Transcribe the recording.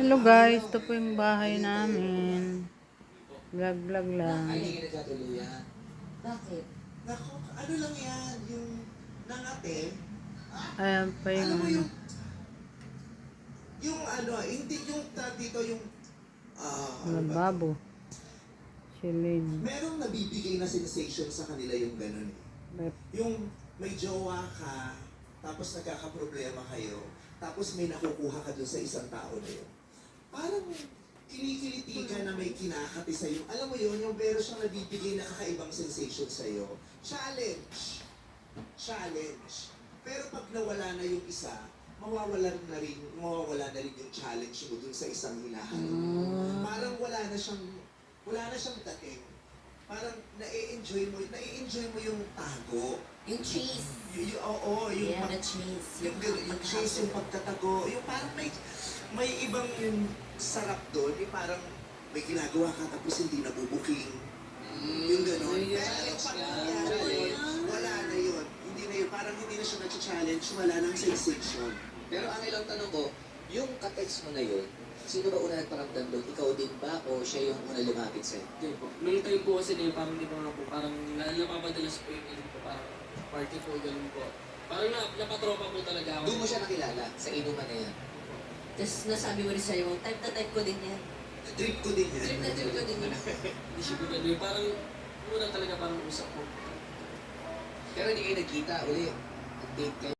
Hello guys, ito po yung bahay namin. Vlog lang. Ay, hindi ka nagkatuluyan. Bakit? Nako, ano lang yan, yung nangate. Ayan pa yung Alam mo ano. yung ano, hindi yung dito yung, ano ba? Lababo. Chilin. Merong nabibigay na sensation sa kanila yung ganun. Yung may jowa ka, tapos nagkakaproblema kayo, tapos may nakukuha ka dun sa isang tao na yun. Parang kinikiliti ka na may kinakati sa'yo. Alam mo yun, yung meron siyang nabibigay na kakaibang sensation sa'yo. Challenge. Pero pag nawala na yung isa, mawawala na rin yung challenge mo dun sa isang hinahanap. Parang wala na siyang dating. Parang nai-enjoy mo yung tago. Yung cheese. Oo, yung Yeah, the cheese. yung chase, yung pagtatago, yung parang may ibang sarap doon, yung parang may ginagawa ka tapos hindi nabubuking. Yung gano'n. Pero pag nangyari yun, wala na yun. Hindi na yun. Parang hindi na siya nag-challenge, wala nang sensation. Pero ang ilang tanong ko, yung ka-text mo na yun, sino ba una nagparamdam doon? Ikaw din ba o siya yung una lumapit sa'yo? Hindi po. Nung time po kasi na yun, parang di ba nga po, parang napapadalas po yung inom ko, parang party po, ganun po. Parang napatropa po talaga ako. Doon mo siya nakilala sa inuman na yan. Tapos nasabi mo rin sa'yo, type na type ko din yan. Trip ko din yan. Trip na trip ko din yan. Hindi siya po ganun. Parang, una talaga parang usap po. Pero hindi kayo nagkita uli. Nag-date kayo.